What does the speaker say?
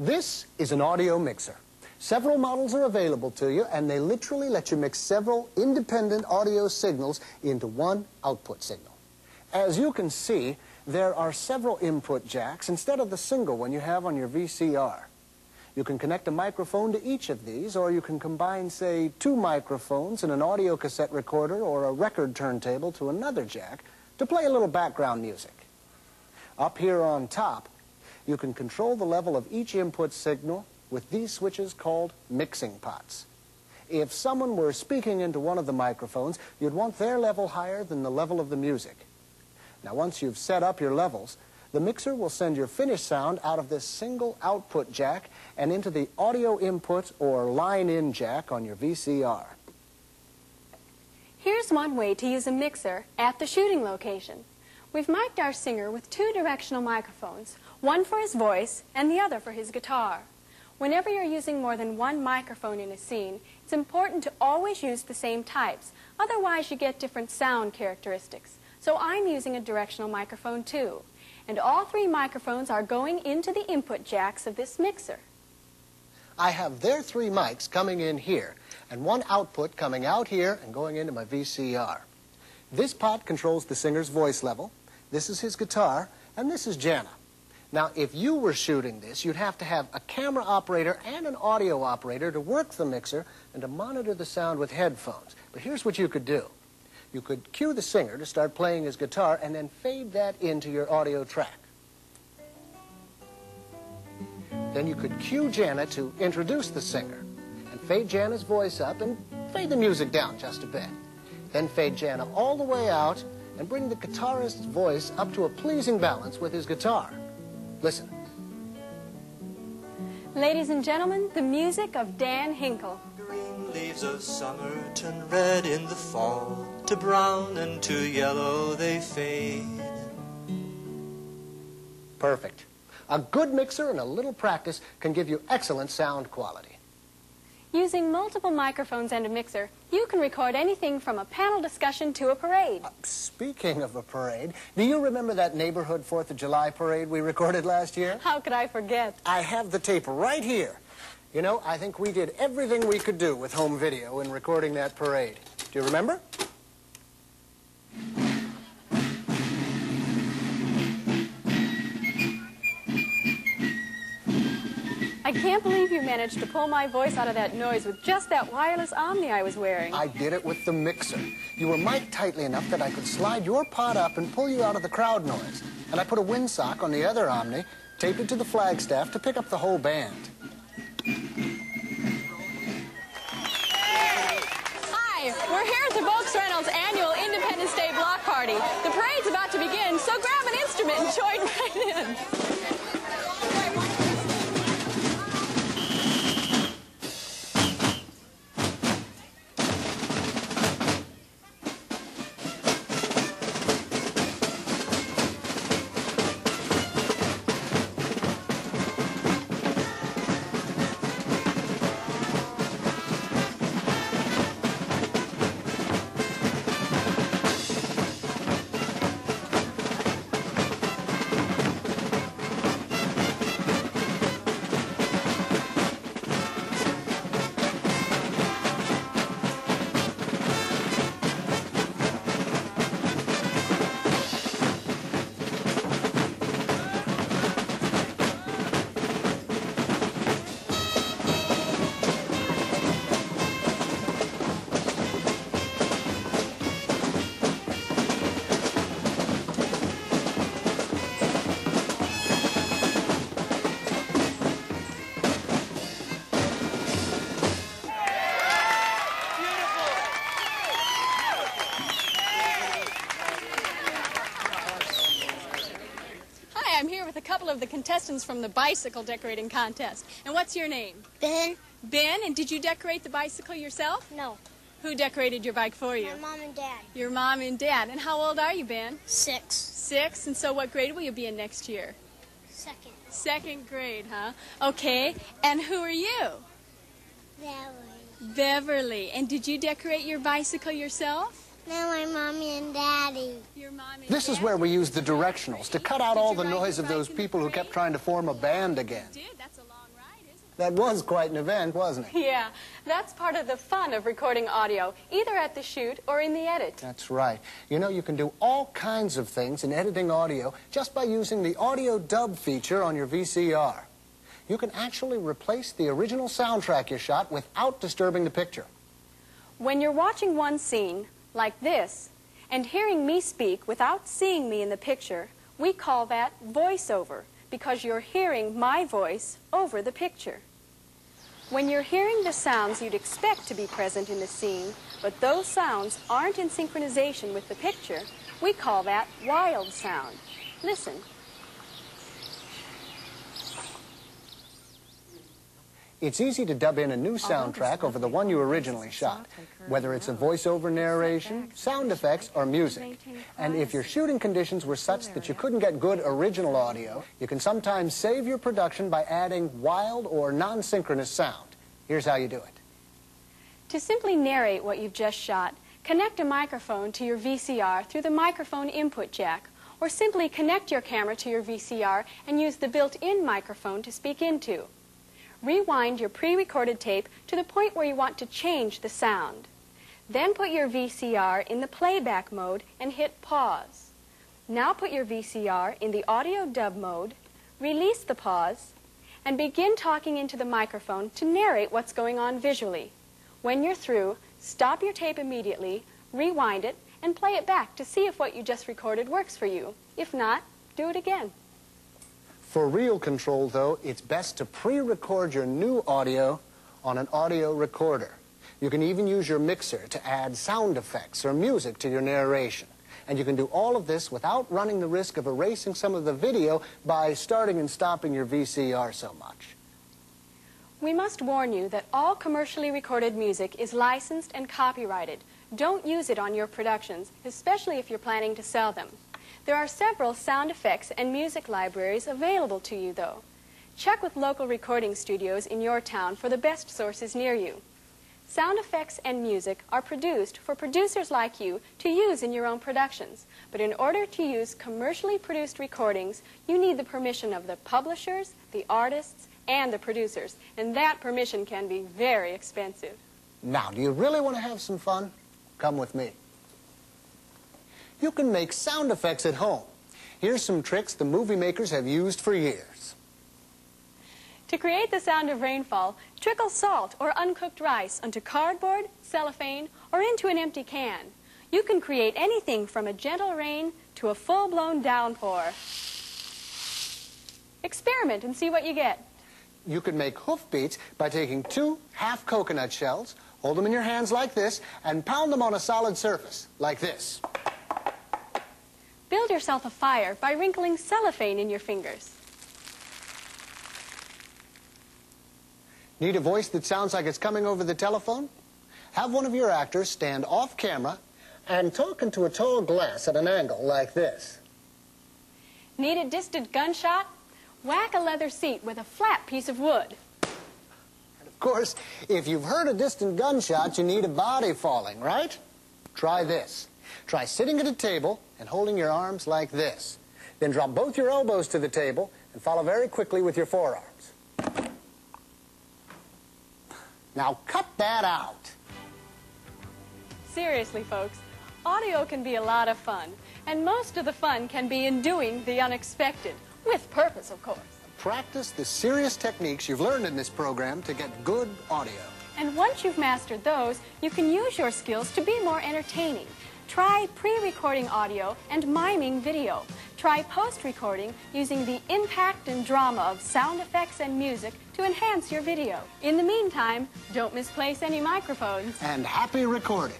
This is an audio mixer. Several models are available to you, and they literally let you mix several independent audio signals into one output signal. As you can see, there are several input jacks instead of the single one you have on your VCR. You can connect a microphone to each of these, or you can combine, say, 2 microphones and an audio cassette recorder or a record turntable to another jack to play a little background music. Up here on top, you can control the level of each input signal with these switches called mixing pots. If someone were speaking into one of the microphones, you'd want their level higher than the level of the music. Now, once you've set up your levels, the mixer will send your finished sound out of this single output jack and into the audio input or line-in jack on your VCR. Here's one way to use a mixer at the shooting location. We've mic'd our singer with 2 directional microphones, one for his voice and the other for his guitar. Whenever you're using more than one microphone in a scene, it's important to always use the same types. Otherwise, you get different sound characteristics. So I'm using a directional microphone too. And all 3 microphones are going into the input jacks of this mixer. I have their 3 mics coming in here, and one output coming out here and going into my VCR. This pot controls the singer's voice level, this is his guitar, and this is Jana. Now, if you were shooting this, you'd have to have a camera operator and an audio operator to work the mixer and to monitor the sound with headphones. But here's what you could do. You could cue the singer to start playing his guitar and then fade that into your audio track. Then you could cue Jana to introduce the singer and fade Jana's voice up and fade the music down just a bit. Then fade Jana all the way out and bring the guitarist's voice up to a pleasing balance with his guitar. Listen. Ladies and gentlemen, the music of Dan Hinkle. Green leaves of summer turn red in the fall, to brown and to yellow they fade. Perfect. A good mixer and a little practice can give you excellent sound quality. Using multiple microphones and a mixer, you can record anything from a panel discussion to a parade. Speaking of a parade, do you remember that neighborhood 4th of July parade we recorded last year? How could I forget? I have the tape right here. You know, I think we did everything we could do with home video in recording that parade. Do you remember? I can't believe you managed to pull my voice out of that noise with just that wireless Omni I was wearing. I did it with the mixer. You were mic'd tightly enough that I could slide your pot up and pull you out of the crowd noise. And I put a windsock on the other Omni, taped it to the flagstaff to pick up the whole band. Hi, we're here at the Volks-Reynolds annual Independence Day block party. The parade's about to begin, so grab an instrument and join right in. I'm here with a couple of the contestants from the bicycle decorating contest. And what's your name? Ben. Ben, and did you decorate the bicycle yourself? No. Who decorated your bike for you? My mom and dad. Your mom and dad. And how old are you, Ben? 6. 6, and so what grade will you be in next year? 2nd. 2nd grade, huh? Okay, and who are you? Beverly. Beverly. And did you decorate your bicycle yourself? No, my mommy and daddy. Your mom and This is dad? where we use the directionals to cut out Did all you the ride noise your of those bike in the people who kept parade? trying to form a band again. Did? That's a long way. That was quite an event, wasn't it? Yeah, that's part of the fun of recording audio, either at the shoot or in the edit. That's right. You know, you can do all kinds of things in editing audio just by using the audio dub feature on your VCR. You can actually replace the original soundtrack you shot without disturbing the picture. When you're watching one scene, like this, and hearing me speak without seeing me in the picture, we call that voiceover, because you're hearing my voice over the picture. When you're hearing the sounds you'd expect to be present in the scene, but those sounds aren't in synchronization with the picture, we call that wild sound. Listen. It's easy to dub in a new soundtrack over the one you originally shot, whether it's a voiceover narration, sound effects, or music. And if your shooting conditions were such that you couldn't get good original audio, you can sometimes save your production by adding wild or non-synchronous sound. Here's how you do it. To simply narrate what you've just shot, connect a microphone to your VCR through the microphone input jack, or simply connect your camera to your VCR and use the built-in microphone to speak into. Rewind your pre-recorded tape to the point where you want to change the sound. Then put your VCR in the playback mode and hit pause. Now put your VCR in the audio dub mode, release the pause, and begin talking into the microphone to narrate what's going on visually. When you're through, stop your tape immediately, rewind it, and play it back to see if what you just recorded works for you. If not, do it again. For real control, though, it's best to pre-record your new audio on an audio recorder. You can even use your mixer to add sound effects or music to your narration. And you can do all of this without running the risk of erasing some of the video by starting and stopping your VCR so much. We must warn you that all commercially recorded music is licensed and copyrighted. Don't use it on your productions, especially if you're planning to sell them. There are several sound effects and music libraries available to you, though. Check with local recording studios in your town for the best sources near you. Sound effects and music are produced for producers like you to use in your own productions. But in order to use commercially produced recordings, you need the permission of the publishers, the artists, and the producers. And that permission can be very expensive. Now, do you really want to have some fun? Come with me. You can make sound effects at home. Here's some tricks the movie makers have used for years. To create the sound of rainfall, trickle salt or uncooked rice onto cardboard, cellophane, or into an empty can. You can create anything from a gentle rain to a full-blown downpour. Experiment and see what you get. You can make hoofbeats by taking 2 half coconut shells, hold them in your hands like this, and pound them on a solid surface, like this. Build yourself a fire by wrinkling cellophane in your fingers. Need a voice that sounds like it's coming over the telephone? Have one of your actors stand off camera and talk into a tall glass at an angle like this. Need a distant gunshot? Whack a leather seat with a flat piece of wood. And of course, if you've heard a distant gunshot, you need a body falling, right? Try this. Try sitting at a table and holding your arms like this. Then drop both your elbows to the table and follow very quickly with your forearms. Now cut that out. Seriously, folks, audio can be a lot of fun, and most of the fun can be in doing the unexpected, with purpose, of course. Practice the serious techniques you've learned in this program to get good audio. And once you've mastered those, you can use your skills to be more entertaining. Try pre-recording audio and miming video. Try post-recording using the impact and drama of sound effects and music to enhance your video. In the meantime, don't misplace any microphones. And happy recording.